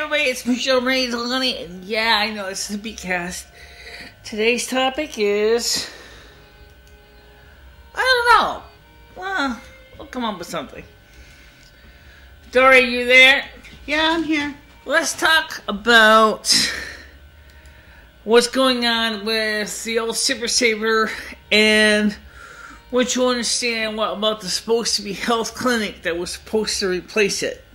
everybody, it's MicheleMarieDalene, and yeah, I know, it's the bcast. Today's topic is... I don't know. Well, we'll come up with something. Dory, you there? Yeah, I'm here. Let's talk about what's going on with the old Super Saver and what you understand about the supposed to be health clinic that was supposed to replace it.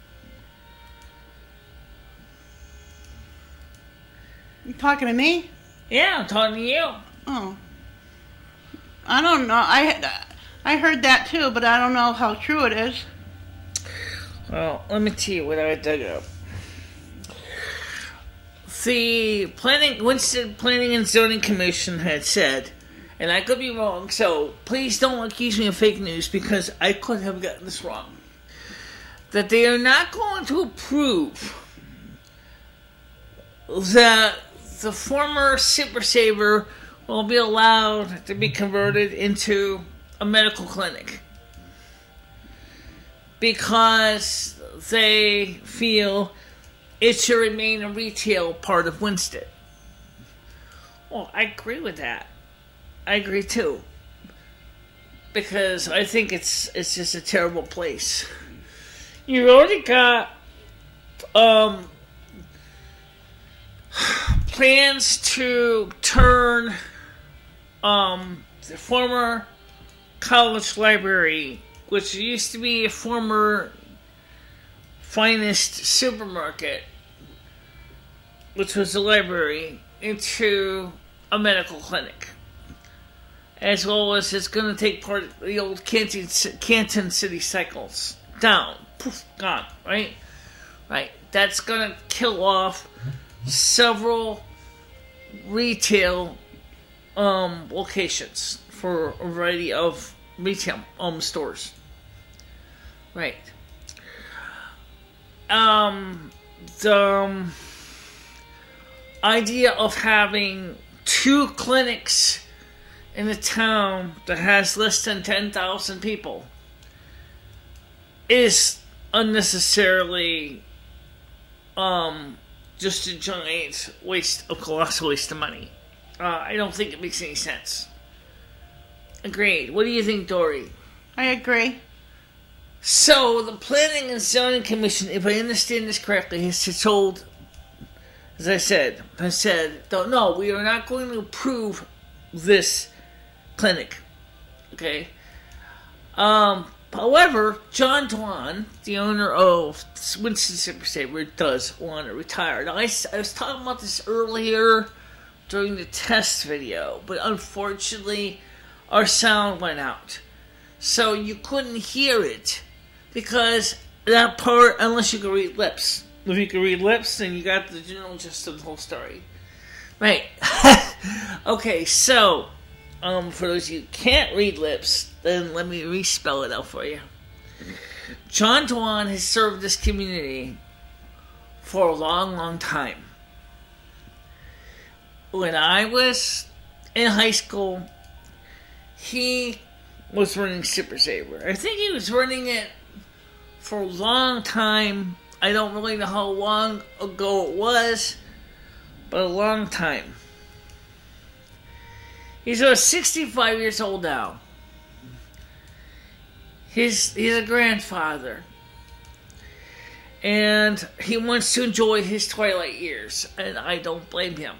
You talking to me? Yeah, I'm talking to you. Oh. I don't know. I heard that too, but I don't know how true it is. Well, let me tell you what I dug up. The Winsted Planning and Zoning Commission had said, and I could be wrong, so please don't accuse me of fake news because I could have gotten this wrong, that they are not going to approve that the former Super Saver will be allowed to be converted into a medical clinic because they feel it should remain a retail part of Winsted. Well, I agree with that. I agree too. Because I think it's just a terrible place. You already got plans to turn the former college library, which used to be a former finest supermarket, which was a library, into a medical clinic. As well as it's going to take part of the old Canton City cycles down. Poof, gone, right? Right. That's going to kill off several retail locations for a variety of retail stores. Right. The idea of having two clinics in a town that has less than 10,000 people is unnecessarily just a giant colossal waste of money. I don't think it makes any sense. Agreed. What do you think, Dory? I agree. So, the Planning and Zoning Commission, if I understand this correctly, has told, as I said, no, we are not going to approve this clinic. Okay? However, John Dwan, the owner of Winsted Super Saver, does want to retire. Now, I was talking about this earlier during the test video, but unfortunately, our sound went out. So you couldn't hear it, because that part, unless you can read lips. If you can read lips, then you got the general gist of the whole story. Right. Okay, so, for those of you who can't read lips, then let me respell it out for you. John Dwan has served this community for a long, long time. When I was in high school, he was running Super Saver. I think he was running it for a long time. I don't really know how long ago it was, but a long time. He's about 65 years old now. He's a grandfather. And he wants to enjoy his twilight years, and I don't blame him.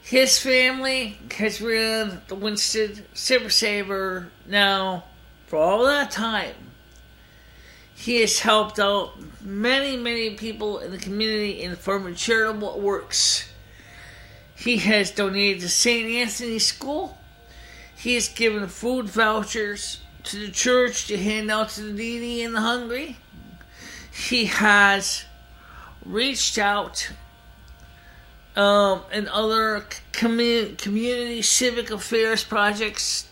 His family has ran the Winsted Super Saver now for all that time. He has helped out many, many people in the community in the form of charitable works. He has donated to St. Anthony's School. He has given food vouchers to the church to hand out to the needy and the hungry. He has reached out and other community civic affairs projects.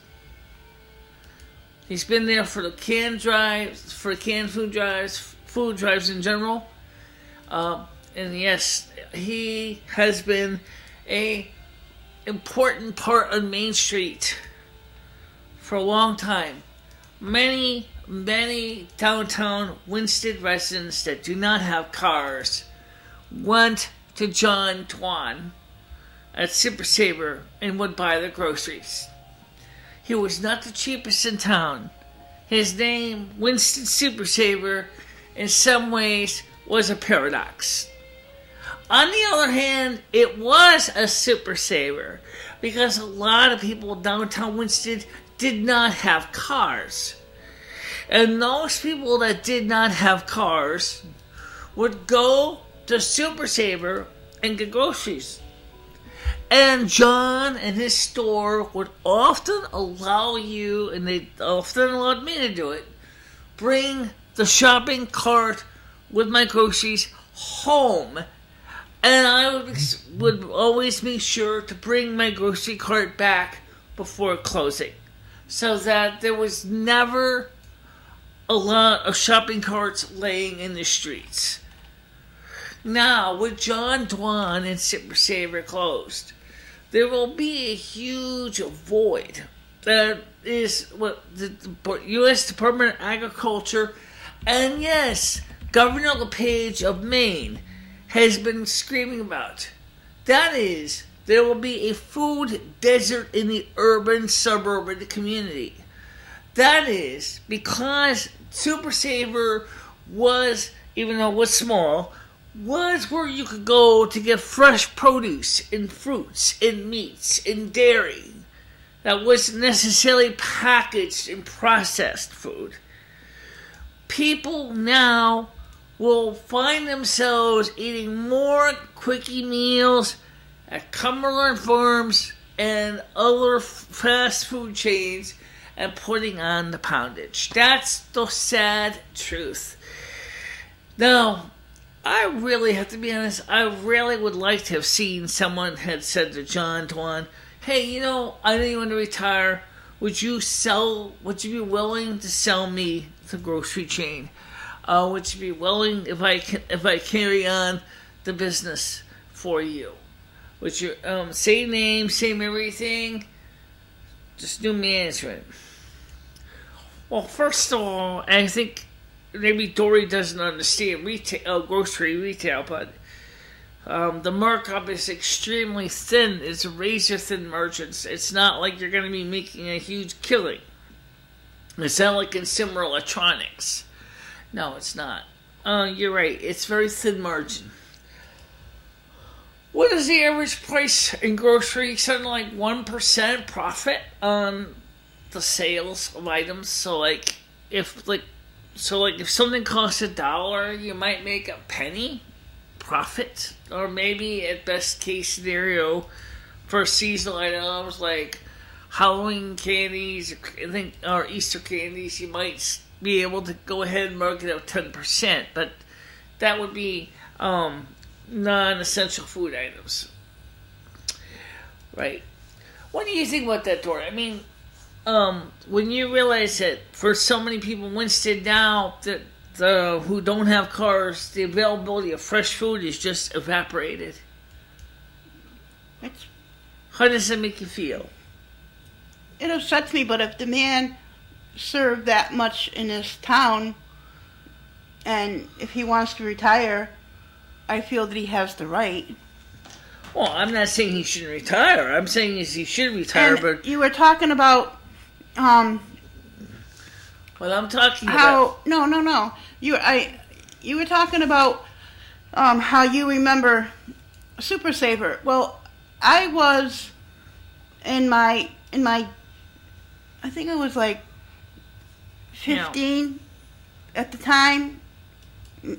He's been there for the canned food drives in general. And yes, he has been a important part of Main Street for a long time. Many downtown Winsted residents that do not have cars went to John Dwan at Super Saver and would buy the groceries. He was not the cheapest in town. His name, Winsted Super Saver, in some ways was a paradox. On the other hand, it was a super saver because a lot of people downtown Winsted did not have cars. And those people that did not have cars would go to Super Saver and get groceries. And John and his store would often allow you, and they often allowed me to do it, bring the shopping cart with my groceries home. And I would always make sure to bring my grocery cart back before closing, so that there was never a lot of shopping carts laying in the streets. Now, with John Dwan and Super Saver closed, there will be a huge void. That is what the U.S. Department of Agriculture and, yes, Governor LePage of Maine has been screaming about. That is, there will be a food desert in the suburban community. That is, because Super Saver was, even though it was small, was where you could go to get fresh produce and fruits and meats and dairy that wasn't necessarily packaged and processed food. People now will find themselves eating more quickie meals at Cumberland Farms and other fast food chains and putting on the poundage. That's the sad truth. Now, I really have to be honest, I really would like to have seen someone had said to John Dwan, hey, I know you want to retire. Would you be willing to sell me the grocery chain? Would you be willing if I carry on the business for you? Would you same name, same everything, just new management? Well, first of all, I think maybe Dory doesn't understand grocery retail, but the markup is extremely thin. It's razor thin margins. It's not like you're going to be making a huge killing. It's not like consumer electronics. No, it's not. You're right. It's very thin margin. What is the average price in grocery? Something like 1% profit on the sales of items. So if something costs $1, you might make a penny profit, or maybe at best case scenario for seasonal items like Halloween candies, or Easter candies, you might be able to go ahead and mark it up 10%, but that would be non-essential food items, right? What do you think about that, Dory? I mean, when you realize that for so many people in Winsted now that who don't have cars, the availability of fresh food is just evaporated. How does that make you feel? It upsets me, but if the man served that much in this town, and if he wants to retire, I feel that he has the right. Well, I'm not saying he shouldn't retire. I'm saying he should retire, and but you were talking about what I'm talking about. No. You were talking about how you remember Super Saver. Well, I was in my I think I was like 15 at the time.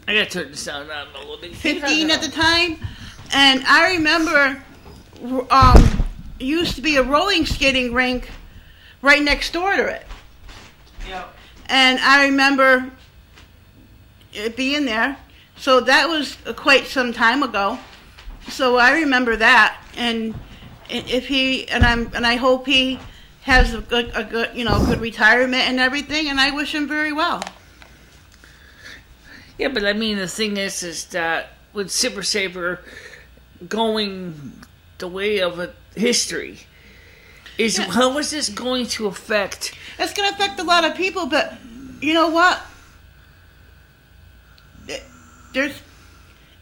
I gotta turn the sound on a little bit. 15 at the time, and I remember used to be a rolling skating rink right next door to it. Yeah. And I remember it being there. So that was quite some time ago. So I remember that, and I hope he has a good retirement and everything, and I wish him very well. Yeah, but I mean, the thing is that with Super Saver going the way of history, how is this going to affect? It's going to affect a lot of people,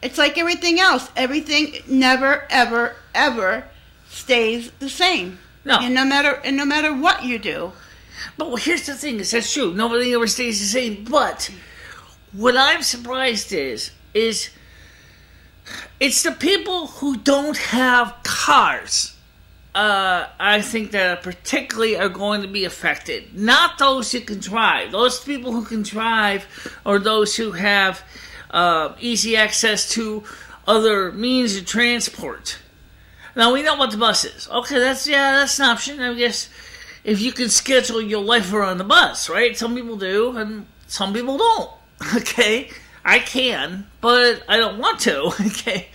it It's like everything else. Everything never, ever, ever stays the same. No. And no matter what you do. But here's the thing, is that's true. Nobody ever stays the same. But what I'm surprised is it's the people who don't have cars. I think that particularly are going to be affected. Not those who can drive. Those people who can drive or those who have easy access to other means of transport. Now, we know about the buses. Okay, that's an option. I guess if you can schedule your life around the bus, right? Some people do, and some people don't. Okay? I can, but I don't want to. Okay?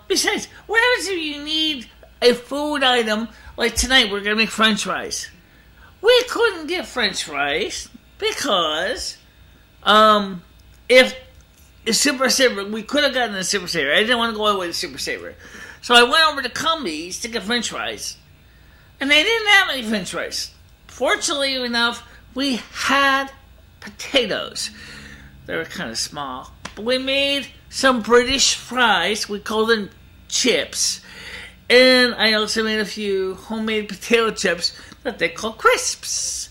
Besides, what happens if you need a food item? Like tonight, we're going to make French fries. We couldn't get French fries because if Super Saver, we could have gotten a Super Saver. I didn't want to go all the way to Super Saver. So I went over to Cumbies to get French fries. And they didn't have any French fries. Fortunately enough, we had potatoes. They were kind of small. But we made some British fries. We call them chips. And I also made a few homemade potato chips that they call crisps.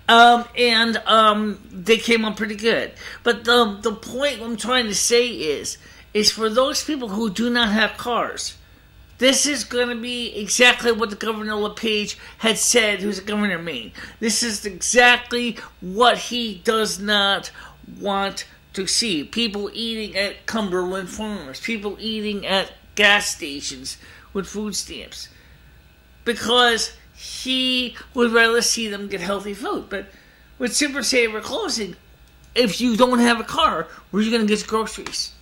They came out pretty good. But the point I'm trying to say is for those people who do not have cars, this is going to be exactly what the Governor LePage had said, who's the governor of Maine. This is exactly what he does not want to see. People eating at Cumberland Farmers, people eating at gas stations with food stamps. Because he would rather see them get healthy food. But with Super Saver closing, if you don't have a car, where are you going to get your groceries?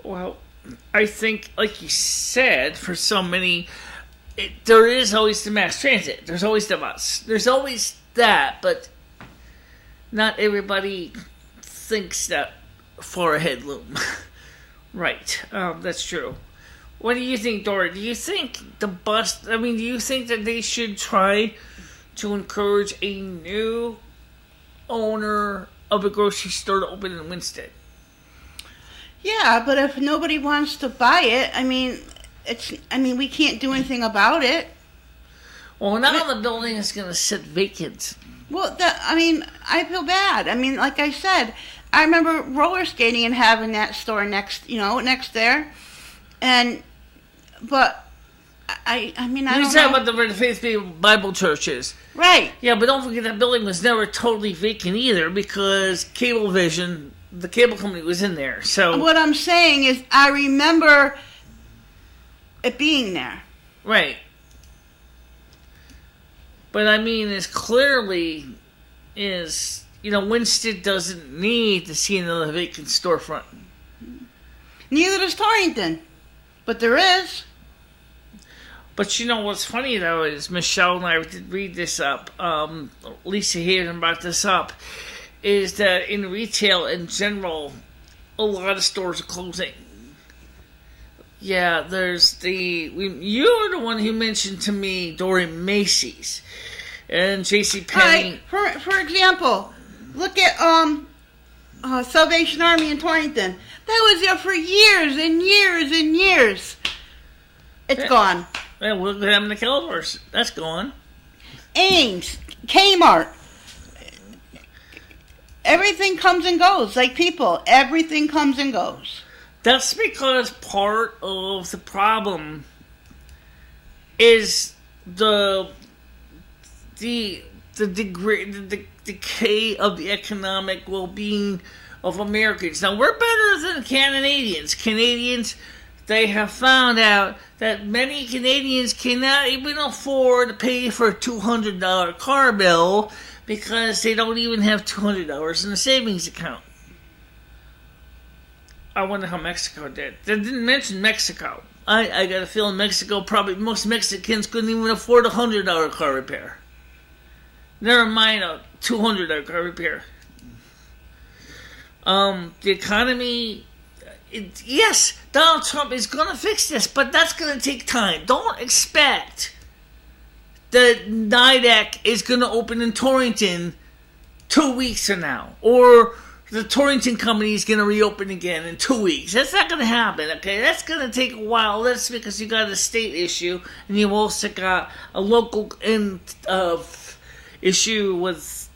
Well, I think, like you said, for so many, there is always the mass transit. There's always the bus. There's always that, but not everybody thinks that far ahead loom. Right, that's true. What do you think, Dora? Do you think do you think that they should try to encourage a new owner of a grocery store to open in Winsted? Yeah, but if nobody wants to buy it, we can't do anything about it. Well, now the building is going to sit vacant. Well, I feel bad. Like I said, I remember roller skating and having that store next there, but I don't know. You're talking about the Faith Bible churches. Right. Yeah, but don't forget that building was never totally vacant either because Cablevision, the cable company, was in there. So what I'm saying is I remember it being there. Right. But it's clearly Winsted doesn't need to see another vacant storefront. Neither does Torrington. But there is. But what's funny though is Michelle and I did read this up. Lisa Hayden brought this up. Is that in retail in general, a lot of stores are closing. Yeah, you were the one who mentioned to me, Dory, Macy's and JCPenney. Right. For example, look at Salvation Army in Torrington. That was there for years and years and years. It's gone. Yeah, look what happened to Calvers. That's gone. Ames, Kmart. Everything comes and goes, like people. Everything comes and goes. That's because part of the problem is the decay of the economic well-being of Americans. Now, we're better than Canadians. Canadians, they have found out that many Canadians cannot even afford to pay for a $200 car bill because they don't even have $200 in a savings account. I wonder how Mexico did. They didn't mention Mexico. I got a feeling Mexico, probably most Mexicans couldn't even afford a $100 car repair. Never mind a $200 car repair. The economy, yes, Donald Trump is going to fix this, but that's going to take time. Don't expect that NIDAC is going to open in Torrington 2 weeks from now, or the Torrington Company is going to reopen again in 2 weeks. That's not going to happen, okay? That's going to take a while. That's because you got a state issue, and you've also got a local issue with,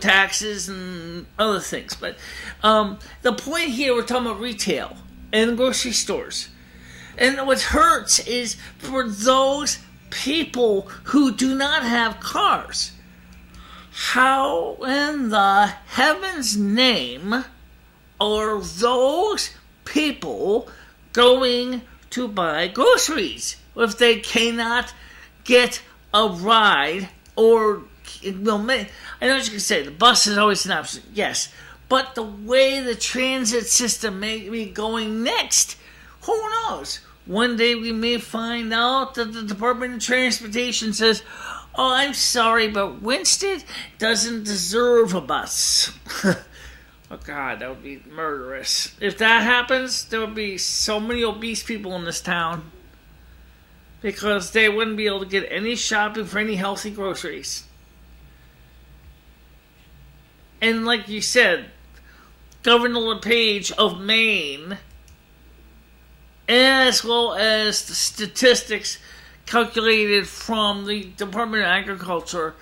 taxes and other things. But the point here, we're talking about retail and grocery stores. And what hurts is for those people who do not have cars. How in the heaven's name are those people going to buy groceries if they cannot get a ride? Or, I know what you can say, the bus is always an option, yes. But the way the transit system may be going next, who knows? One day we may find out that the Department of Transportation says, oh, I'm sorry, but Winsted doesn't deserve a bus. Oh, God, that would be murderous. If that happens, there would be so many obese people in this town because they wouldn't be able to get any shopping for any healthy groceries. And like you said, Governor LePage of Maine, as well as the statistics calculated from the Department of Agriculture,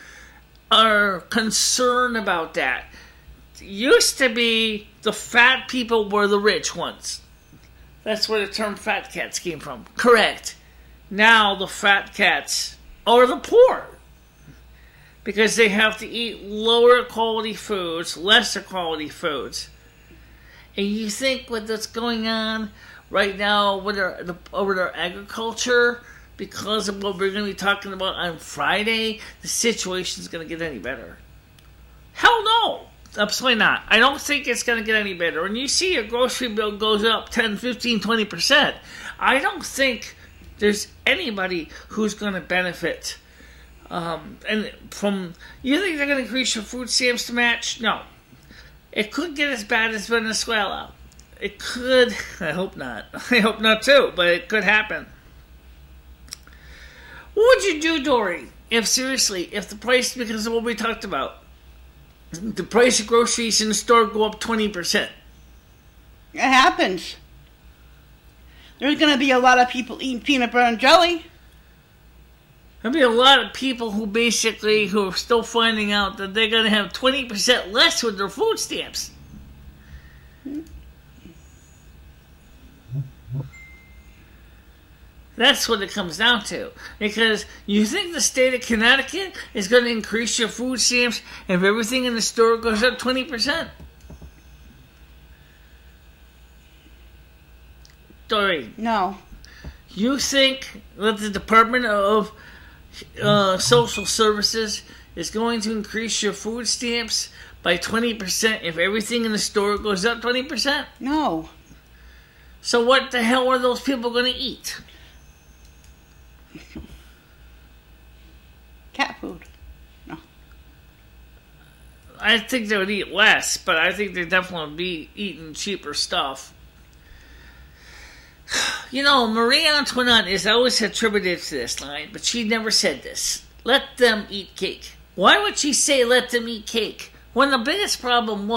are concerned about that. It used to be the fat people were the rich ones. That's where the term fat cats came from. Correct. Now the fat cats are the poor because they have to eat lower quality foods, lesser quality foods. And you think with what's going on right now with our agriculture, because of what we're going to be talking about on Friday, the situation is going to get any better? Hell no. Absolutely not. I don't think it's going to get any better. When you see a grocery bill goes up 10, 15, 20%, I don't think there's anybody who's going to benefit. And from, you think they're going to increase your food stamps to match? No. It could get as bad as Venezuela. It could. I hope not. I hope not too, but it could happen. What would you do, Dory, if the price, because of what we talked about, the price of groceries in the store go up 20%? It happens. There's going to be a lot of people eating peanut butter and jelly. There'll be a lot of people who are still finding out that they're going to have 20% less with their food stamps. That's what it comes down to. Because you think the state of Connecticut is going to increase your food stamps if everything in the store goes up 20%? Dory. No. You think that the Department of Social Services is going to increase your food stamps by 20% if everything in the store goes up 20%? No. So what the hell are those people going to eat? Cat food. No. I think they would eat less, but I think they definitely would be eating cheaper stuff. Marie Antoinette is always attributed to this line, but she never said this. Let them eat cake. Why would she say let them eat cake? When the biggest problem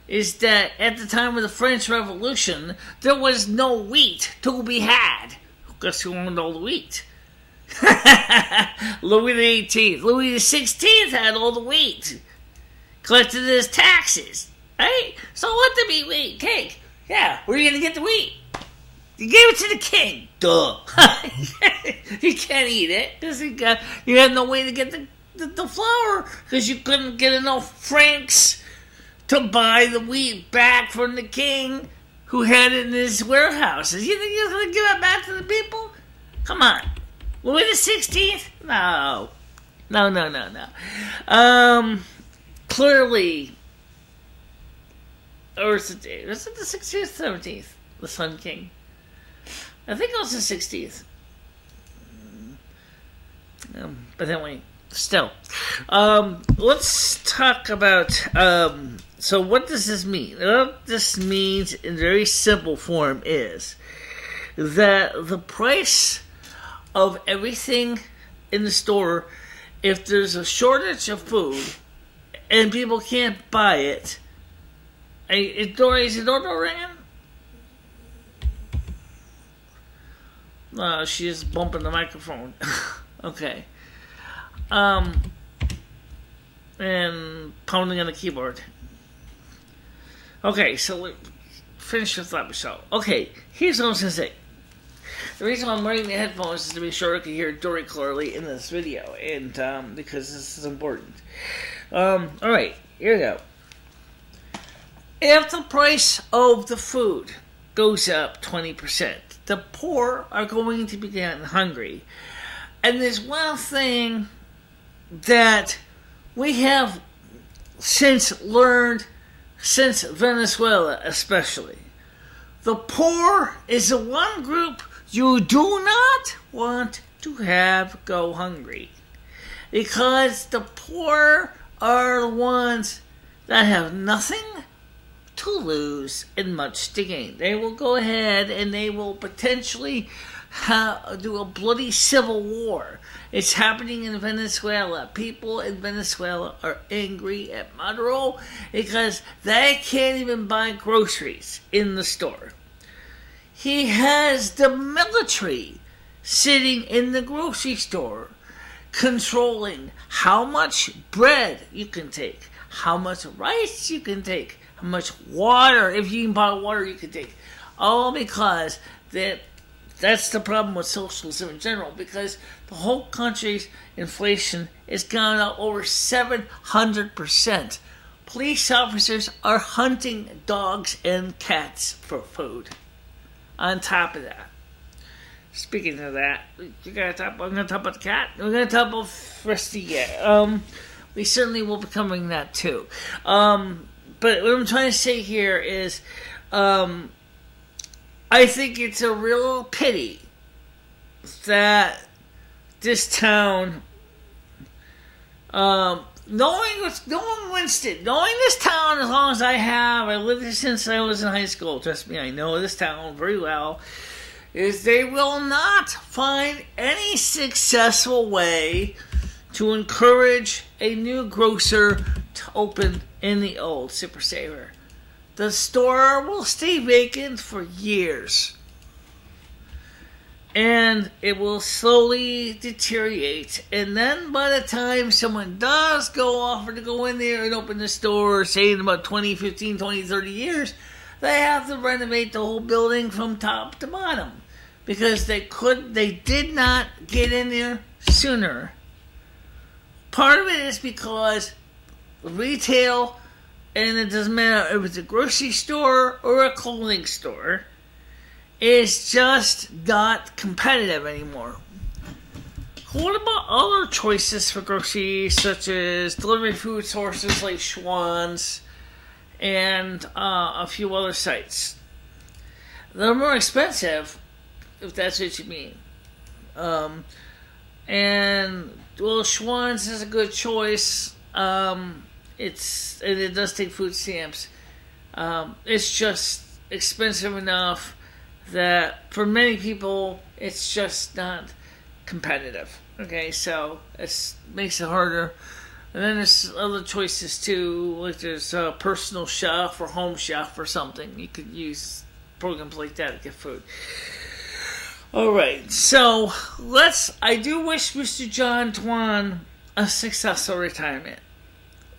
is that at the time of the French Revolution, there was no wheat to be had. Guess who owned all the wheat? Louis XVIII. Louis XVI had all the wheat. Collected his taxes. Right? So let them eat wheat cake. Yeah, where are you going to get the wheat? You gave it to the king. Duh. You can't eat it because you had no way to get the flour because you couldn't get enough francs to buy the wheat back from the king who had it in his warehouses. You think you're going to give it back to the people? Come on. Louis the 16th? No. No. Clearly, or was it the 16th or 17th? The Sun King. I think it was the 16th. But anyway, still. Let's talk about, so what does this mean? What this means in very simple form is that the price of everything in the store, if there's a shortage of food and people can't buy it, Is the doorbell ringing? No, she's bumping the microphone. Okay. And pounding on the keyboard. Okay, so finish with that, Michelle. Okay, here's what I was going to say. The reason why I'm wearing the headphones is to be sure I can hear Dory clearly in this video, and because this is important. Alright, here we go. If the price of the food goes up 20%, the poor are going to be getting hungry. And there's one thing that we have learned since Venezuela especially. The poor is the one group you do not want to have go hungry. Because the poor are the ones that have nothing to lose and much to gain. They will go ahead and they will potentially do a bloody civil war. It's happening in Venezuela. People in Venezuela are angry at Maduro because they can't even buy groceries in the store. He has the military sitting in the grocery store controlling how much bread you can take, how much rice you can take, how much water, if you can buy water, you can take. All because that's the problem with socialism in general, because the whole country's inflation is gone up over 700%. Police officers are hunting dogs and cats for food. On top of that, speaking of that, I'm going to talk about the cat. We're going to talk about recieve. We certainly will be covering that too. But what I'm trying to say here is, I think it's a real pity that this town, knowing Winsted, knowing this town as long as I have, I lived here since I was in high school, trust me, I know this town very well, is they will not find any successful way to encourage a new grocer to open in the old Super Saver. The store will stay vacant for years. And it will slowly deteriorate. And then by the time someone does offer to go in there and open the store, say in about 20, 15, 20, 30 years, they have to renovate the whole building from top to bottom. Because they did not get in there sooner. Part of it is because retail, and it doesn't matter if it's a grocery store or a clothing store, is just not competitive anymore. What about other choices for groceries, such as delivery food sources like Schwann's and a few other sites? They're more expensive, if that's what you mean. And well, Schwann's is a good choice. It does take food stamps. It's just expensive enough that for many people it's just not competitive. Okay, so it makes it harder. And then there's other choices too, like there's a personal chef or home chef or something. You could use programs like that to get food. Alright, so I do wish Mr. John Dwan a successful retirement.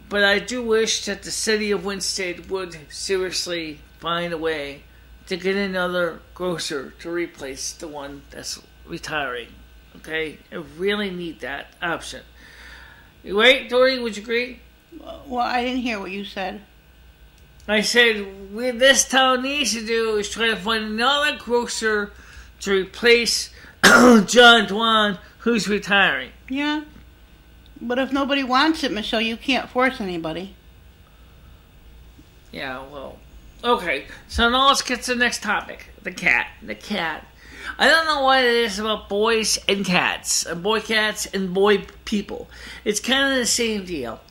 But I do wish that the city of Winsted would seriously find a way to get another grocer to replace the one that's retiring. Okay? I really need that option. You right, Dory? Would you agree? Well, I didn't hear what you said. I said, what this town needs to do is try to find another grocer to replace John Dwan, who's retiring. Yeah. But if nobody wants it, Michelle, you can't force anybody. Yeah, well, okay. So now let's get to the next topic. The cat. The cat. I don't know what it is about boys and cats. Boy cats and boy people. It's kind of the same deal.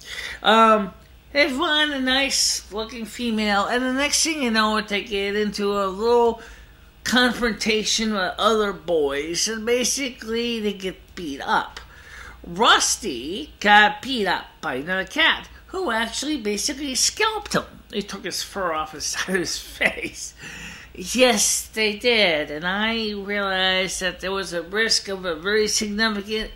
They find a nice looking female, and the next thing you know, they get into a little confrontation with other boys, and basically they get beat up. Rusty got beat up by another cat who actually basically scalped him. They took his fur off the side of his face. Yes, they did. And I realized that there was a risk of a very significant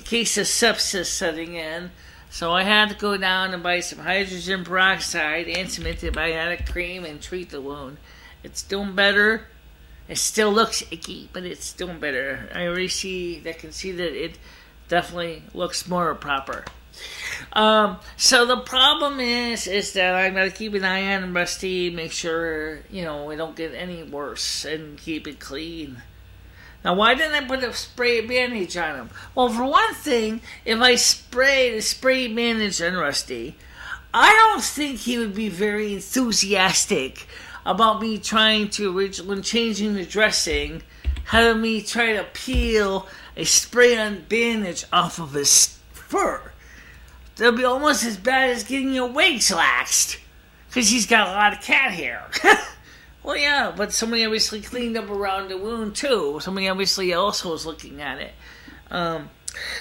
case of sepsis setting in. So I had to go down and buy some hydrogen peroxide and some antibiotic cream and treat the wound. It's doing better. It still looks icky, but it's doing better. I can see that it definitely looks more proper. So the problem is that I gotta keep an eye on Rusty, make sure, we don't get any worse, and keep it clean. Now, why didn't I put a spray bandage on him? Well, for one thing, if I spray the spray bandage on Rusty, I don't think he would be very enthusiastic about me trying to, when changing the dressing, having me try to peel a spray-on bandage off of his fur. That'll be almost as bad as getting your wigs waxed, because he's got a lot of cat hair. Well, yeah, but somebody obviously cleaned up around the wound, too. Somebody obviously also was looking at it.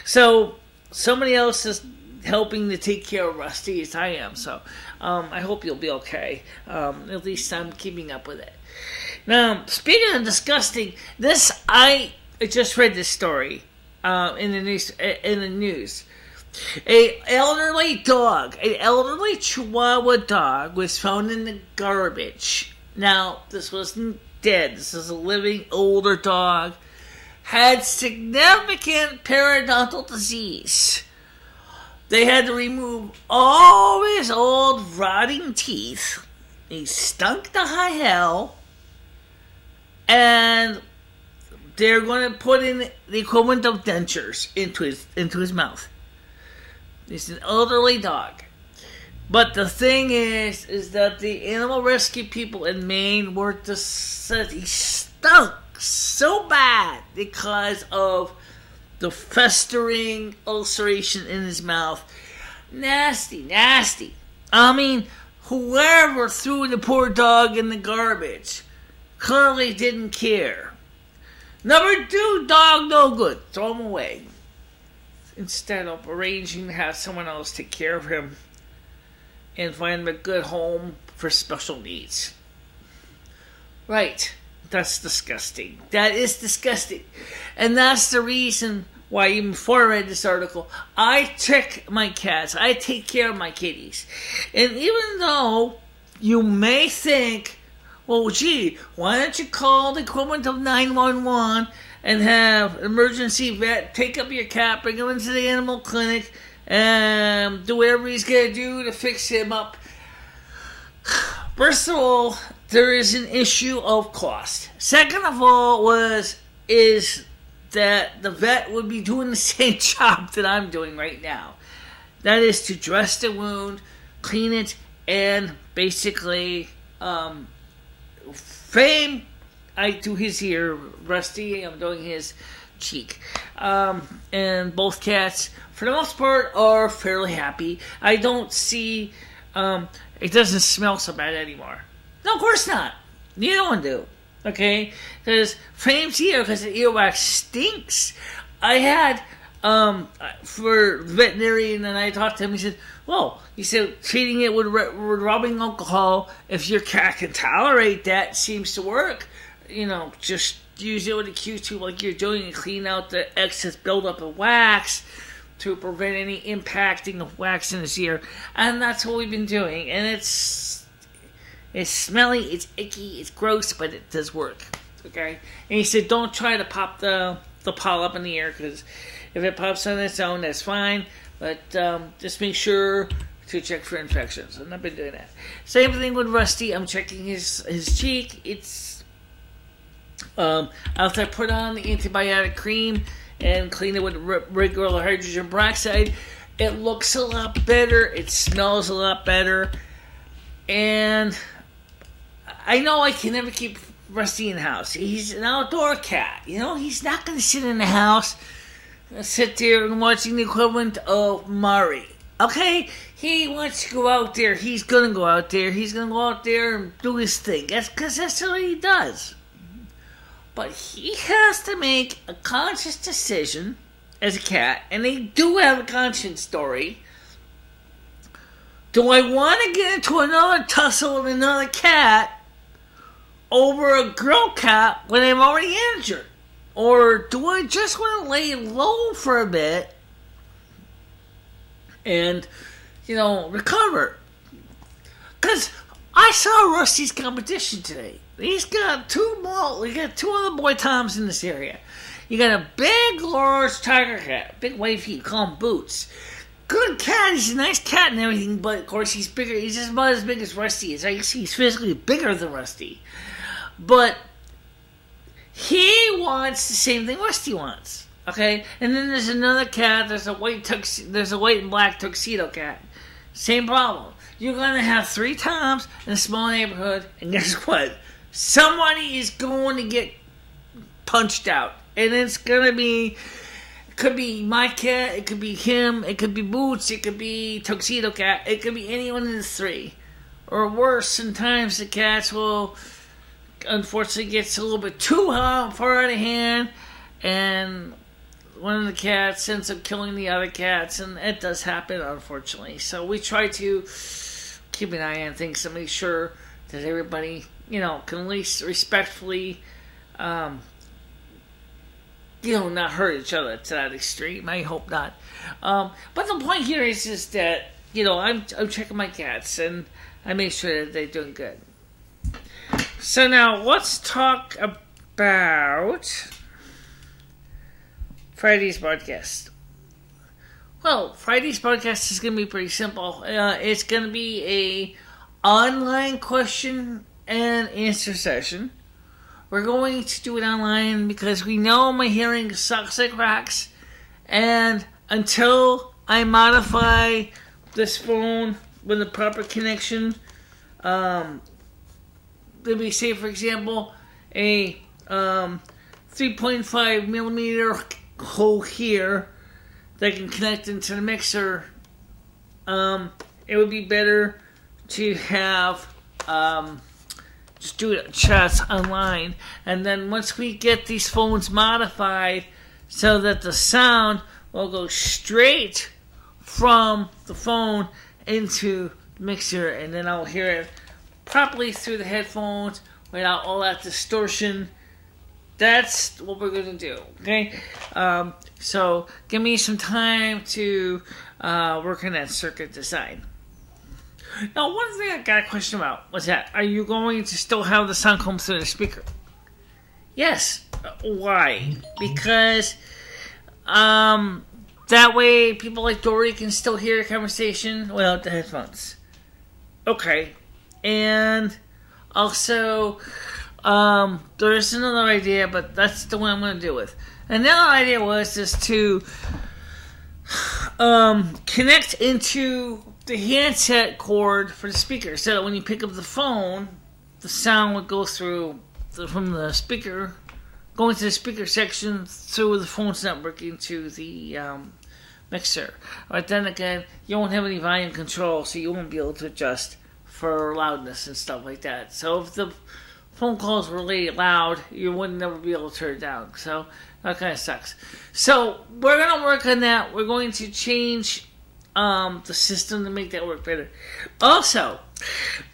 So somebody else is helping to take care of Rusty as I am, so I hope you'll be okay. At least I'm keeping up with it. Now, speaking of disgusting, I just read this story in the news. An elderly Chihuahua dog was found in the garbage. Now, this wasn't dead. This is a living, older dog. Had significant periodontal disease. They had to remove all his old rotting teeth. He stunk to high hell. And they're going to put in the equivalent of dentures into his mouth. He's an elderly dog. But the thing is that the animal rescue people in Maine said he stunk so bad because of the festering ulceration in his mouth. Nasty, nasty. I mean, whoever threw the poor dog in the garbage clearly didn't care. Number 2, dog no good. Throw him away. Instead of arranging to have someone else take care of him and find him a good home for special needs. Right. That's disgusting. That is disgusting. And that's the reason why, even before I read this article, I check my cats. I take care of my kitties. And even though you may think, well, gee, why don't you call the equivalent of 911 and have an emergency vet take up your cat, bring him into the animal clinic, and do whatever he's going to do to fix him up? First of all, there is an issue of cost. Second of all is that the vet would be doing the same job that I'm doing right now. That is to dress the wound, clean it, and basically frame. I do his ear, Rusty. I'm doing his cheek. And both cats, for the most part, are fairly happy. I don't see... it doesn't smell so bad anymore. No, of course not. Neither one do. Okay? Because Frame's ear, because the earwax stinks. I had, for veterinarian, and I talked to him, he said, treating it with rubbing alcohol, if your cat can tolerate that, seems to work. Just use it with a Q-tip like you're doing and clean out the excess buildup of wax to prevent any impacting of wax in his ear. And that's what we've been doing. And it's smelly, it's icky, it's gross, but it does work. Okay? And he said, don't try to pop the polyp in the ear, because if it pops on its own, that's fine. But just make sure to check for infections. And I've been doing that. Same thing with Rusty. I'm checking his cheek. It's... after I put on the antibiotic cream and clean it with regular hydrogen peroxide, it looks a lot better, it smells a lot better, and I know I can never keep Rusty in the house. He's an outdoor cat, he's not going to sit in the house and sit there and watching the equivalent of Mari. Okay, he wants to go out there, he's going to go out there, and do his thing. That's because that's what he does. But he has to make a conscious decision as a cat, and they do have a conscience story, Do I want to get into another tussle with another cat over a girl cat when I'm already injured? Or do I just want to lay low for a bit and, recover? Because I saw Rusty's competition today. He's got two other boy toms in this area. You got a big, large tiger cat, big wavy, you call him Boots. Good cat, he's a nice cat and everything, but of course he's bigger. He's just about as big as Rusty is. I guess he's physically bigger than Rusty. But he wants the same thing Rusty wants. Okay? And then there's another cat, there's a white and black tuxedo cat. Same problem. You're gonna have 3 toms in a small neighborhood, and guess what? Somebody is going to get punched out. And it's gonna be, it could be my cat, it could be him, it could be Boots, it could be Tuxedo Cat, it could be any one of the 3. Or worse, sometimes the cats will, unfortunately, gets a little bit too far out of hand, and one of the cats ends up killing the other cats, and it does happen, unfortunately. So we try to keep an eye on things to make sure that everybody, can at least respectfully, not hurt each other to that extreme. I hope not. But the point here is that, I'm checking my cats, and I make sure that they're doing good. So now, let's talk about Friday's podcast. Well, Friday's podcast is going to be pretty simple. It's going to be a online question and answer session. We're going to do it online because we know my hearing sucks like rocks. And until I modify this phone with a proper connection, let me say, for example, a 3.5 millimeter hole here that can connect into the mixer, it would be better to have just do it chats online. And then once we get these phones modified so that the sound will go straight from the phone into the mixer, and then I'll hear it properly through the headphones without all that distortion. That's what we're going to do, okay? So give me some time to work on that circuit design. Now, one thing I got a question about was that, are you going to still have the sound come through the speaker? Yes. Why? Because that way people like Dory can still hear a conversation without the headphones. Okay. And also, there's another idea, but that's the one I'm going to deal with. Another idea was just to connect into the handset cord for the speaker, so that when you pick up the phone, the sound would go through from the speaker, going to the speaker section through the phone's network into the mixer. But then again, you won't have any volume control, so you won't be able to adjust for loudness and stuff like that. So if the phone calls were really loud, you would never be able to turn it down. So that kind of sucks. So we're going to work on that. We're going to change the system to make that work better. Also,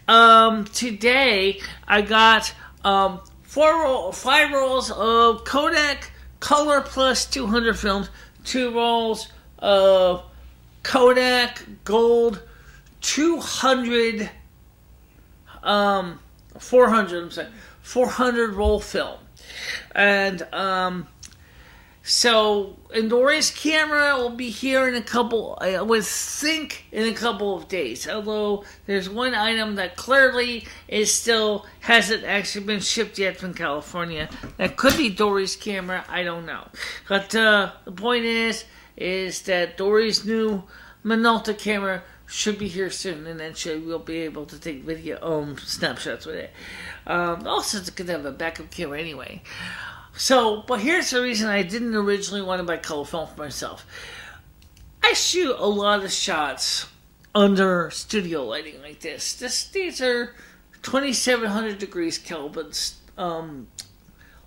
today I got 5 rolls of Kodak Color Plus 200 films, 2 rolls of Kodak Gold 400 roll film. And so Dory's camera will be here in a couple, I would think, in a couple of days. Although there's one item that clearly hasn't actually been shipped yet from California. That could be Dory's camera, I don't know. But the point is that Dory's new Minolta camera should be here soon, and then we'll be able to take video snapshots with it. Also, it's good to have a backup camera anyway. So, but here's the reason I didn't originally want to buy color film for myself. I shoot a lot of shots under studio lighting like this. These are 2700 degrees Kelvin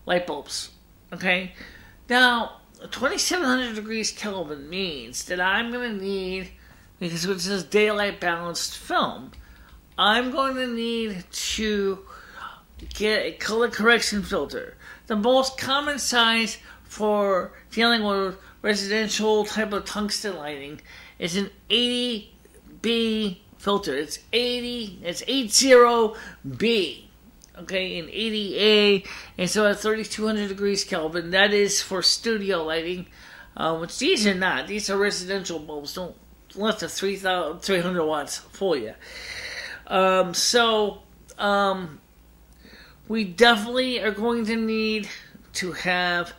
light bulbs. Okay? Now, 2700 degrees Kelvin means that I'm going to need because it says daylight balanced film, I'm going to need to get a color correction filter. The most common size for dealing with residential type of tungsten lighting is an 80B filter. It's 80B. Okay, and 80A, and so at 3200 degrees Kelvin, that is for studio lighting, which these are not. These are residential bulbs. Don't let the 300 watts fool you. We definitely are going to need to have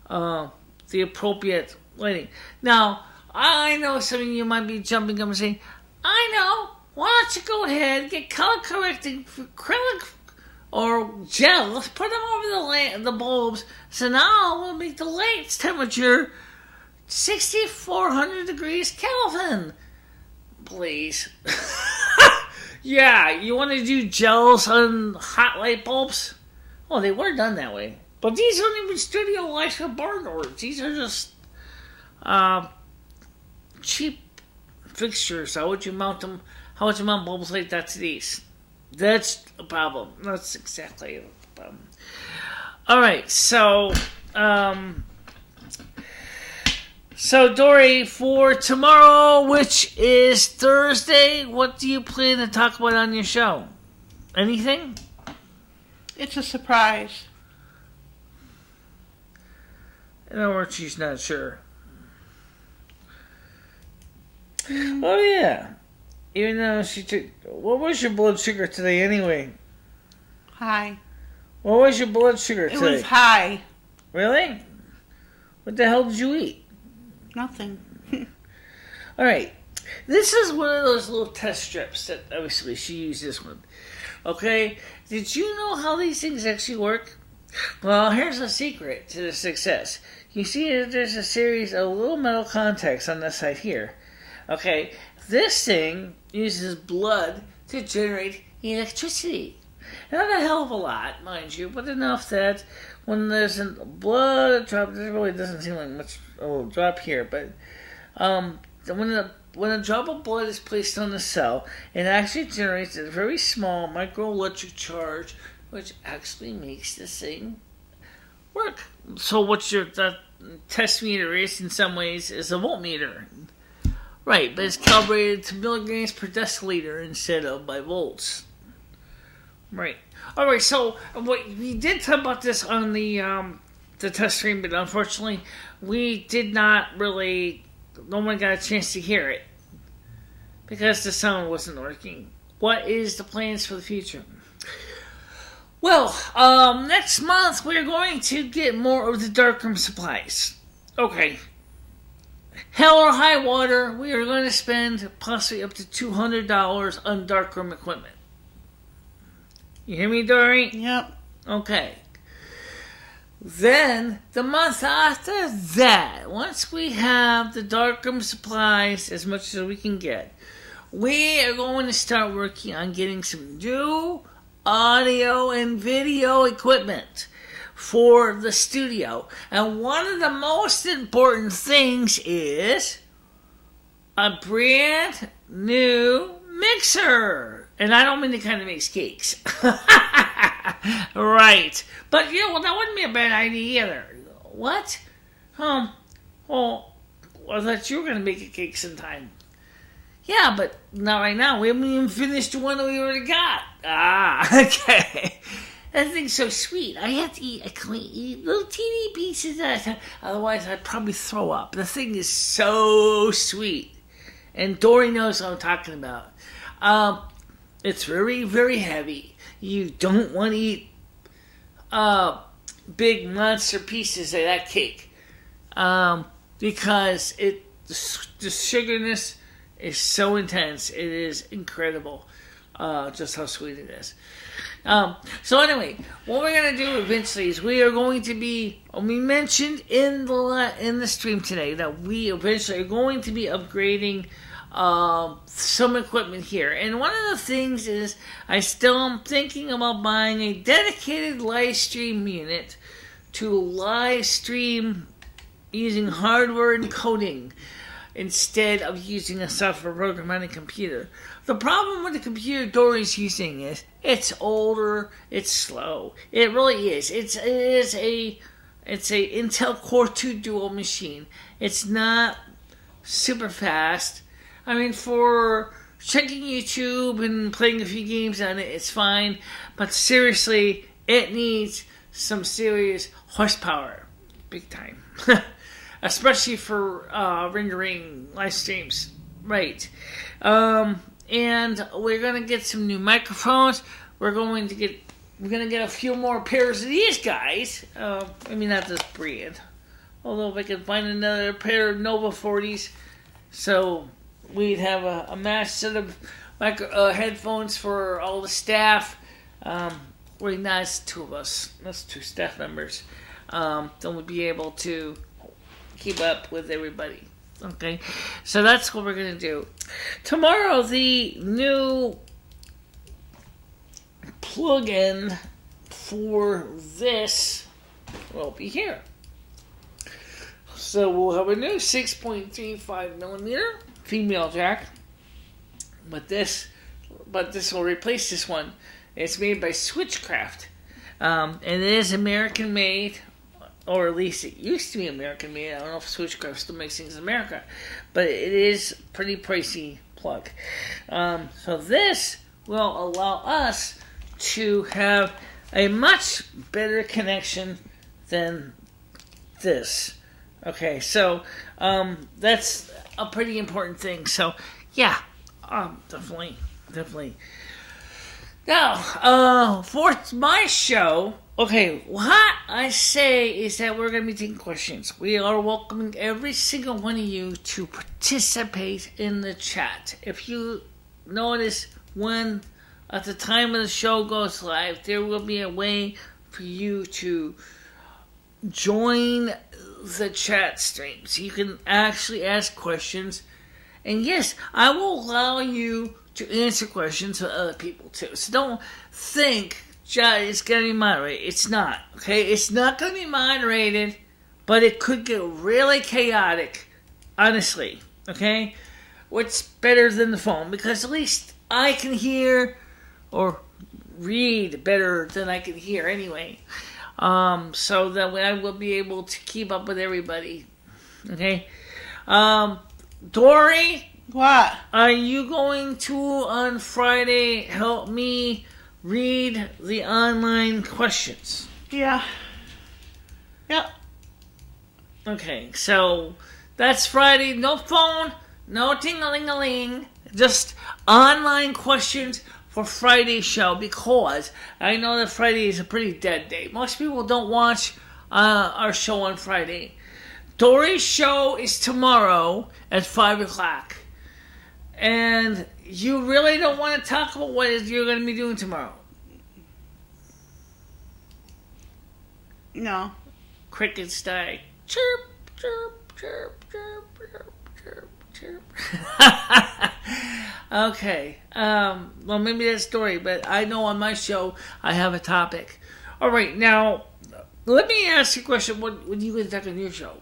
the appropriate lighting. Now, I know some of you might be jumping up and saying, I know, why don't you go ahead and get color correcting acrylic or gel, let's put them over the bulbs, so now we'll make the lights temperature 6,400 degrees Kelvin. Please. Yeah, you want to do gels on hot light bulbs? Well, they were done that way. But these aren't even studio lights for barn doors. These are just cheap fixtures. How would you mount them? How would you mount bulbs like that to these? That's a problem. That's exactly a problem. All right, so Dory, for tomorrow, which is Thursday, what do you plan to talk about on your show? Anything? It's a surprise. In other words, she's not sure. Oh, yeah. Even though she took... What was your blood sugar today, anyway? High. What was your blood sugar today? It was high. Really? What the hell did you eat? Nothing. All right. This is one of those little test strips that, obviously, she used this one. Okay? Did you know how these things actually work? Well, here's a secret to the success. You see there's a series of little metal contacts on this side here. Okay? This thing uses blood to generate electricity. Not a hell of a lot, mind you, but enough that when there's a blood drop, there really doesn't seem like much of a drop here, but when a drop of blood is placed on the cell, it actually generates a very small microelectric charge, which actually makes this thing work. So what that test meter is, in some ways, is a voltmeter. Right, but it's calibrated to milligrams per deciliter instead of by volts. Right. All right. So we did talk about this on the test stream, but unfortunately, we did not really. No one got a chance to hear it because the sound wasn't working. What is the plans for the future? Well, next month we're going to get more of the darkroom supplies. Okay. Hell or high water, we are going to spend possibly up to $200 on darkroom equipment. You hear me, Dory? Yep. Okay. Then, the month after that, once we have the darkroom supplies as much as we can get, we are going to start working on getting some new audio and video equipment for the studio. And one of the most important things is a brand new mixer. And I don't mean the kind that makes cakes. Right. But, well, that wouldn't be a bad idea either. What? Well, I thought you were going to make a cake sometime. Yeah, but not right now. We haven't even finished the one that we already got. Okay. That thing's so sweet. I have to eat. I can only eat little teeny pieces at a time. Otherwise, I'd probably throw up. The thing is so sweet. And Dory knows what I'm talking about. It's very, very heavy. You don't want to eat big monster pieces of that cake. Because the sugarness is so intense. It is incredible just how sweet it is. So anyway, what we're going to do eventually is we are going to be, we mentioned in the stream today that we eventually are going to be upgrading some equipment here. And one of the things is I still am thinking about buying a dedicated live stream unit to live stream using hardware encoding. instead of using a software program on a computer. The problem with the computer Dory's using is it's older, it's slow. It really is. It's a Intel Core 2 Dual machine. It's not super fast. I mean, for checking YouTube and playing a few games on it, it's fine. But seriously, it needs some serious horsepower. Big time. Especially for rendering live streams. Right. And we're going to get some new microphones. We're going to get a few more pairs of these guys. I mean, not this brand. Although if I can find another pair of Nova 40s. So we'd have a mass set of headphones for all the staff. Well, that's two of us. That's two staff members. Then we'll be able to keep up with everybody. Okay, so that's what we're going to do. Tomorrow, the new plug-in for this will be here. So we'll have a new 6.35 millimeter female jack, but this will replace this one. It's made by Switchcraft, and it is American made. Or at least it used to be American made. I don't know if Switchcraft still makes things in America. But it is pretty pricey plug. So this will allow us to have a much better connection than this. Okay, so that's a pretty important thing. So yeah, definitely. Now, for my show, okay, what I say is that we're going to be taking questions. We are welcoming every single one of you to participate in the chat. If you notice when at the time of the show goes live, there will be a way for you to join the chat stream. So you can actually ask questions. And yes, I will allow you to answer questions for other people too. So don't think it's going to be moderated. It's not. Okay? It's not going to be moderated, but it could get really chaotic, honestly. Okay? What's better than the phone? Because at least I can hear or read better than I can hear anyway. So that way I will be able to keep up with everybody. Okay? Dory? What? Are you going to, on Friday, help me read the online questions? Yeah. Yep. Okay, so that's Friday. No phone, no ting-a-ling-a-ling. Just online questions for Friday's show, because I know that Friday is a pretty dead day. Most people don't watch our show on Friday. Dory's show is tomorrow at 5 o'clock. And you really don't want to talk about what you're going to be doing tomorrow? No. Crickets die. Chirp, chirp, chirp, chirp, chirp, chirp, chirp. Okay. Well, maybe that's Dory, but I know on my show I have a topic. All right, now, let me ask you a question. What are you going to talk on your show?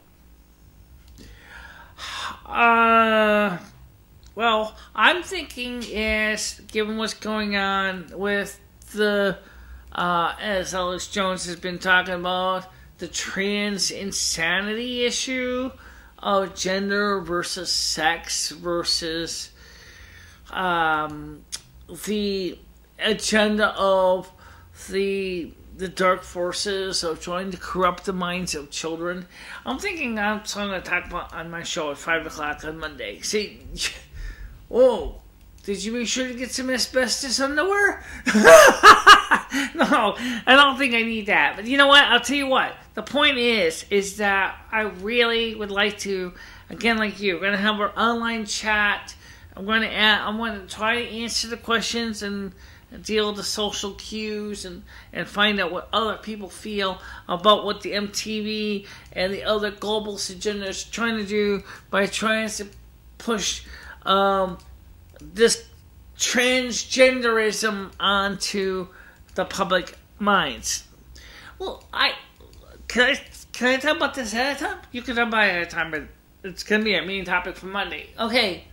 Well, I'm thinking is, given what's going on with the, as Alex Jones has been talking about, the trans insanity issue of gender versus sex versus the agenda of the dark forces of trying to corrupt the minds of children. I'm thinking that's what I'm going to talk about on my show at 5 o'clock on Monday. See... Whoa, did you make sure to get some asbestos underwear? No, I don't think I need that. But you know what? I'll tell you what. The point is that I really would like to, again, like you, we're going to have our online chat. I'm going to try to answer the questions and deal with the social cues and find out what other people feel about what the MTV and the other globalist agenda is trying to do by trying to push this transgenderism onto the public minds. Well, can I talk about this ahead of time? You can talk about it ahead of time, but it's going to be our main topic for Monday. Okay,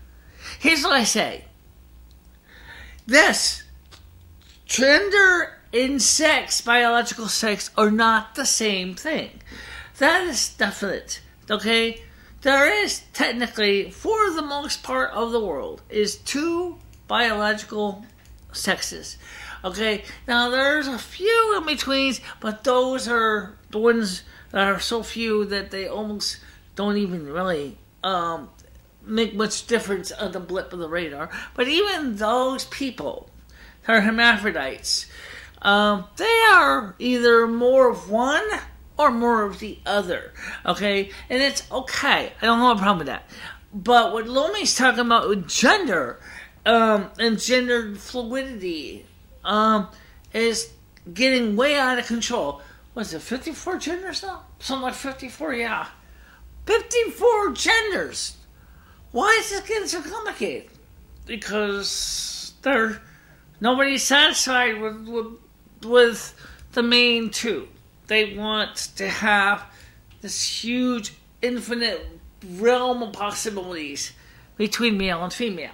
here's what I say. This, gender and sex, biological sex, are not the same thing. That is definite, okay? There is technically, for the most part of the world, is 2 biological sexes. Okay, now there's a few in betweens, but those are the ones that are so few that they almost don't even really make much difference on the blip of the radar. But even those people that are hermaphrodites, they are either more of one or more of the other. Okay, and it's okay. I don't have a problem with that. But what Lomi's talking about with gender and gender fluidity is getting way out of control. Was it 54 genders now? Something like 54, yeah. 54 genders! Why is this getting so complicated? Because nobody's satisfied with the main 2. They want to have this huge, infinite realm of possibilities between male and female.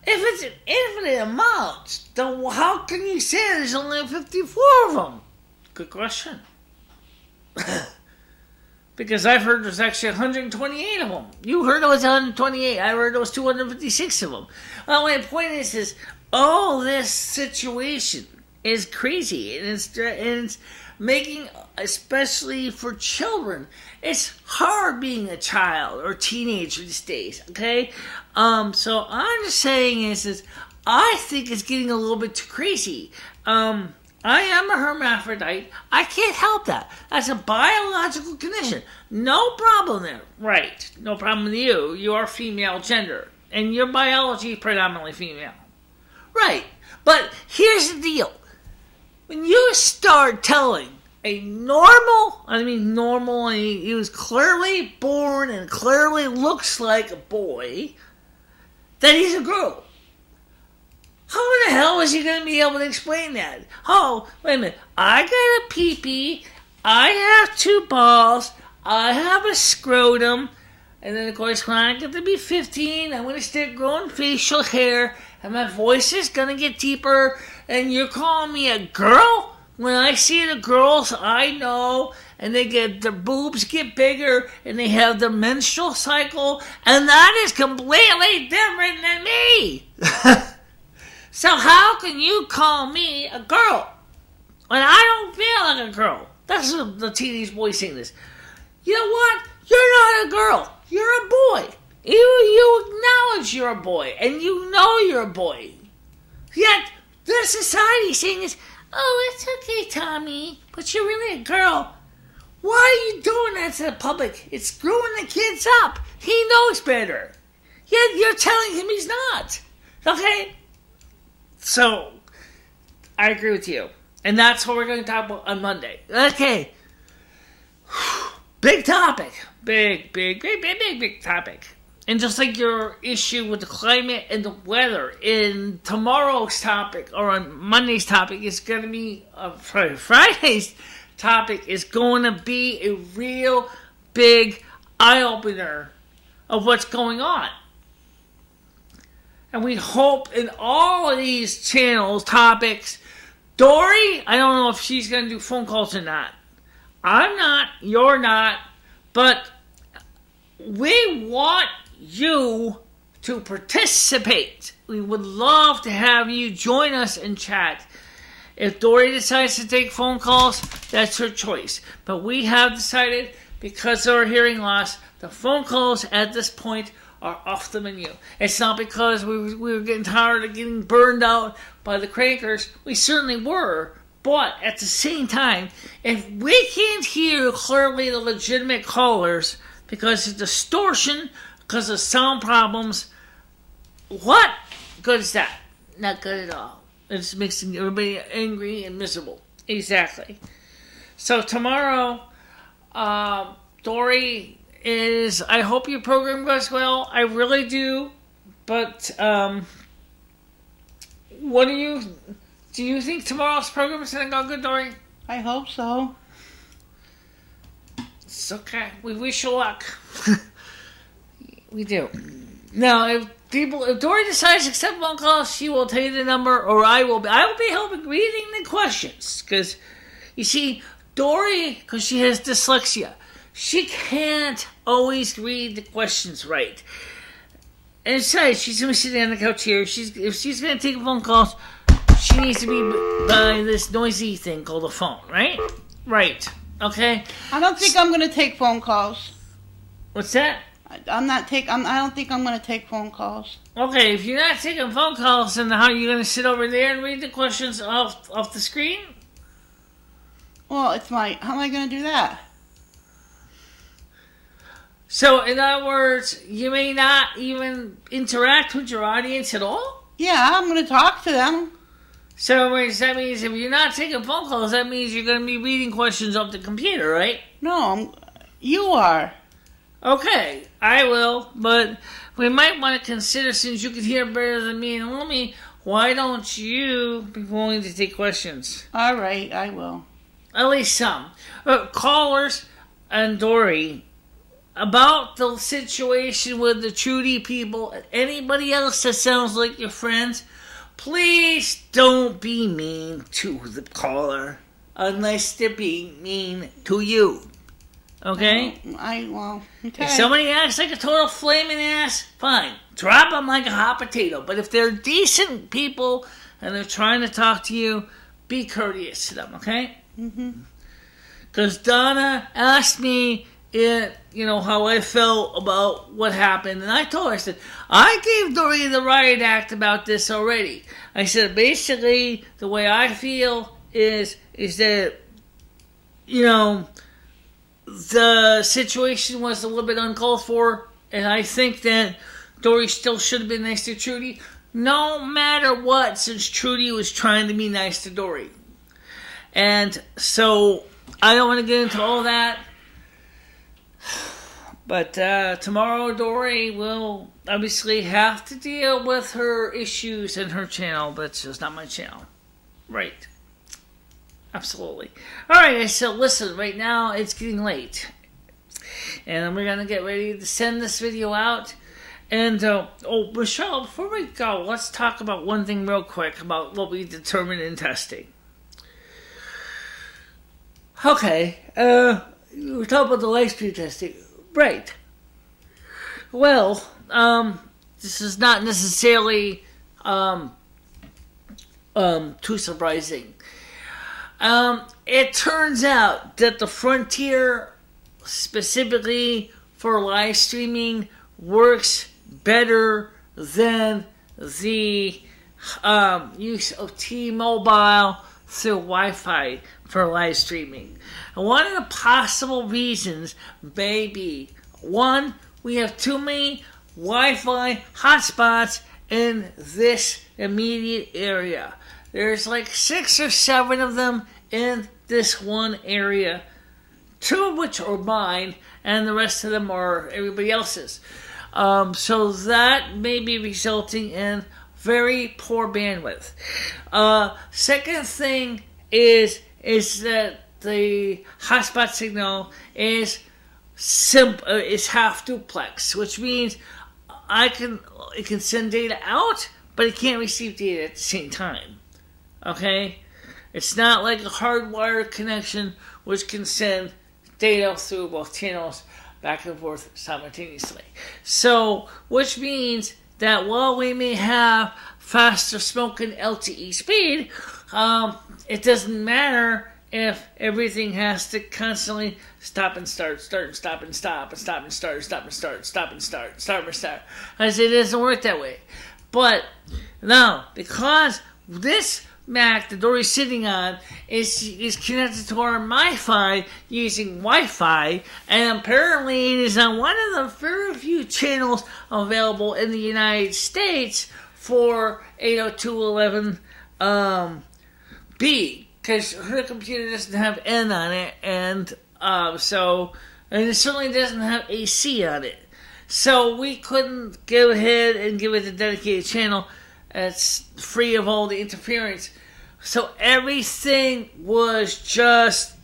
If it's an infinite amount, then how can you say there's only 54 of them? Good question. Because I've heard there's actually 128 of them. You heard it was 128. I heard there was 256 of them. Well, my point is all this situation is crazy. And it's making, especially for children, it's hard being a child or teenager these days, okay? So I'm just saying is I think it's getting a little bit too crazy. I am a hermaphrodite. I can't help that. That's a biological condition. No problem there. Right. No problem with you. You are female gender. And your biology is predominantly female. Right. But here's the deal. When you start telling a normal, he was clearly born and clearly looks like a boy, that he's a girl. How the hell is he going to be able to explain that? Oh, wait a minute. I got a pee-pee. I have 2 balls. I have a scrotum. And then, of course, when I get to be 15, I'm going to start growing facial hair. And my voice is going to get deeper. And you're calling me a girl? When I see the girls I know, and their boobs get bigger, and they have their menstrual cycle, and that is completely different than me. So how can you call me a girl when I don't feel like a girl? That's the teenage boy saying this. You know what? You're not a girl. You're a boy. You acknowledge you're a boy, and you know you're a boy. Yet the society saying is, oh, it's okay, Tommy, but you're really a girl. Why are you doing that to the public? It's screwing the kids up. He knows better. Yet you're telling him he's not. Okay? So, I agree with you. And that's what we're going to talk about on Monday. Okay. Big topic. Big topic. And just like your issue with the climate and the weather, in tomorrow's topic, or on Monday's topic, is going to be, Friday's topic is going to be a real big eye-opener of what's going on. And we hope in all of these channels, topics, Dory, I don't know if she's going to do phone calls or not. I'm not, you're not, but we want you to participate. We would love to have you join us in chat. If Dory decides to take phone calls, that's her choice. But we have decided, because of our hearing loss, the phone calls at this point are off the menu. It's not because we were getting tired of getting burned out by the crankers. We certainly were. But at the same time, if we can't hear clearly the legitimate callers because of distortion, because of sound problems, what good is that? Not good at all. It's making everybody angry and miserable. Exactly. So tomorrow, Dory is, I hope your program goes well. I really do. But what do you think tomorrow's program is going to go good, Dory? I hope so. It's okay. We wish you luck. We do. Now, if Dory decides to accept phone calls, she will tell you the number, or I will be helping reading the questions. Because, you see, Dory, because she has dyslexia, she can't always read the questions right. And besides, she's going to be sitting on the couch here. If she's going to take phone calls, she needs to be by this noisy thing called a phone, right? Right. Okay? I don't think I'm going to take phone calls. What's that? I don't think I'm going to take phone calls. Okay, if you're not taking phone calls, then how are you going to sit over there and read the questions off the screen? Well, how am I going to do that? So, in other words, you may not even interact with your audience at all? Yeah, I'm going to talk to them. So, that means if you're not taking phone calls, that means you're going to be reading questions off the computer, right? No, you are. Okay, I will, but we might want to consider, since you can hear better than me and Lumi, why don't you be willing to take questions? All right, I will. At least some. Callers and Dory, about the situation with the Trudy people, and anybody else that sounds like your friends, please don't be mean to the caller unless they're being mean to you. Okay? Okay. If somebody acts like a total flaming ass, fine. Drop them like a hot potato. But if they're decent people and they're trying to talk to you, be courteous to them, okay? Mm-hmm. Because Donna asked me, how I felt about what happened. And I told her, I said, I gave Dory the riot act about this already. I said, basically, the way I feel is that, the situation was a little bit uncalled for, and I think that Dory still should have been nice to Trudy, no matter what, since Trudy was trying to be nice to Dory. And so, I don't want to get into all that, but tomorrow Dory will obviously have to deal with her issues in her channel, but it's just not my channel. Right. Absolutely. Alright, so listen, right now it's getting late. And we're going to get ready to send this video out. And, Michelle, before we go, let's talk about one thing real quick about what we determined in testing. Okay, we're talking about the live stream testing. Right. Well, this is not necessarily too surprising. It turns out that the frontier, specifically for live streaming, works better than the use of T-Mobile through Wi-Fi for live streaming. And one of the possible reasons may be, one, we have too many Wi-Fi hotspots in this immediate area. There's like 6 or 7 of them in this one area, 2 of which are mine, and the rest of them are everybody else's. So that may be resulting in very poor bandwidth. Second thing is that the hotspot signal is half duplex, which means it can send data out, but it can't receive data at the same time. Okay? It's not like a hardwired connection which can send data through both channels back and forth simultaneously. So, which means that while we may have faster smoking LTE speed, it doesn't matter if everything has to constantly stop and start, start and stop and stop, and stop and start, stop and start, stop and start, start and start. As it doesn't work that way. But now, because this Mac that Dory's sitting on is connected to our MiFi using Wi-Fi, and apparently it is on one of the very few channels available in the United States for 802.11b, because her computer doesn't have N on it, and it certainly doesn't have AC on it. So we couldn't go ahead and give it a dedicated channel that's free of all the interference. So everything was just,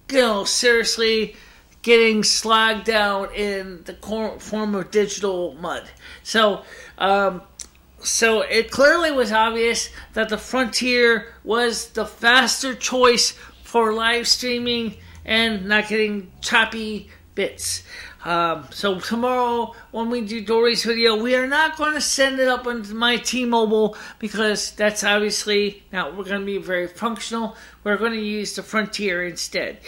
seriously getting slogged down in the form of digital mud. So it clearly was obvious that the Frontier was the faster choice for live streaming and not getting choppy bits. So tomorrow, when we do Dory's video, we are not going to send it up onto my T-Mobile because that's obviously not going to be very functional. We're going to use the Frontier instead.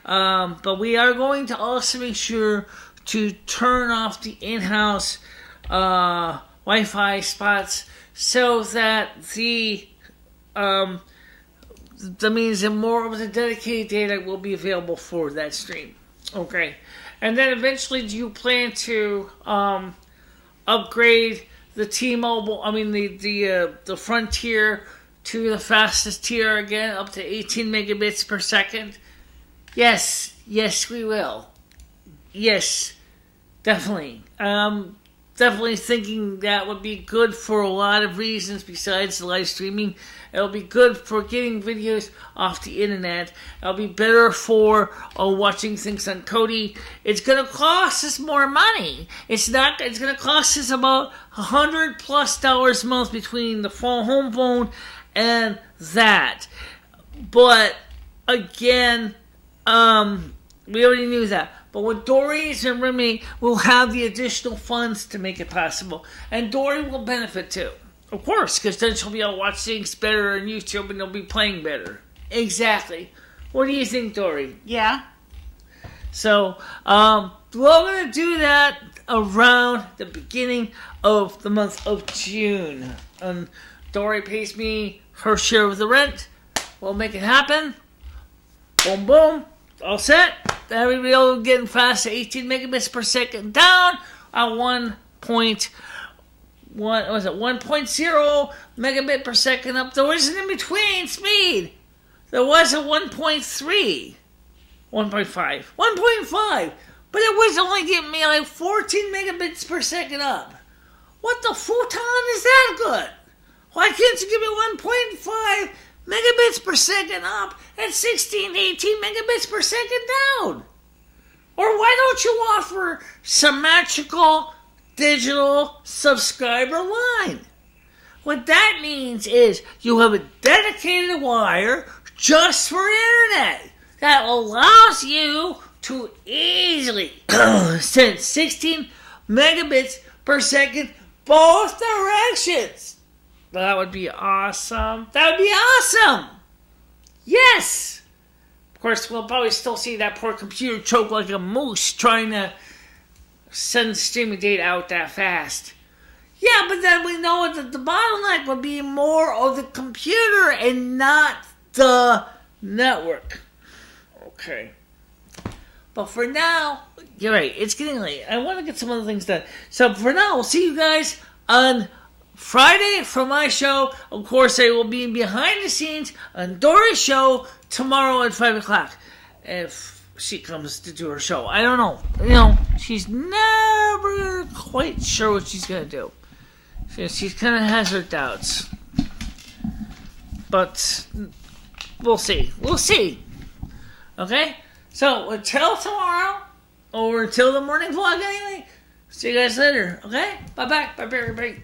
But we are going to also make sure to turn off the in-house Wi-Fi spots so that that means that more of the dedicated data will be available for that stream. Okay. And then eventually, do you plan to upgrade the T-Mobile? I mean, the Frontier to the fastest tier again, up to 18 megabits per second? Yes, we will. Yes, definitely. Definitely thinking that would be good for a lot of reasons besides the live streaming. It'll be good for getting videos off the internet. It'll be better for watching things on Kodi. It's going to cost us more money. It's going to cost us about $100+ a month between the home phone and that. But again, we already knew that. But with Dory's and Remy, we'll have the additional funds to make it possible. And Dory will benefit too. Of course, because then she'll be able to watch things better on YouTube and they'll be playing better. Exactly. What do you think, Dory? Yeah. So, we're going to do that around the beginning of the month of June. Dory pays me her share of the rent. We'll make it happen. Boom, boom. All set. Everybody will get fast 18 megabits per second down at 1.0 megabit per second up. There was an in-between speed. There was a 1.3, 1.5, 1.5, but it was only giving me like 14 megabits per second up. What the futon is that good? Why can't you give me 1.5 megabits per second up and 16 to 18 megabits per second down? Or why don't you offer symmetrical digital subscriber line? What that means is you have a dedicated wire just for internet that allows you to easily send 16 megabits per second both directions. That would be awesome. That would be awesome. Yes. Of course, we'll probably still see that poor computer choke like a moose trying to send streaming data out that fast. Yeah, but then we know that the bottleneck would be more of the computer and not the network. Okay. But for now, you're right, it's getting late. I want to get some other things done. So for now, we'll see you guys on Friday for my show. Of course, I will be behind the scenes on Dory's show tomorrow at 5 o'clock. If she comes to do her show. I don't know. She's never quite sure what she's going to do. She kind of has her doubts. But we'll see. We'll see. Okay? So, until tomorrow, or until the morning vlog anyway, see you guys later. Okay? Bye-bye. Bye-bye, everybody.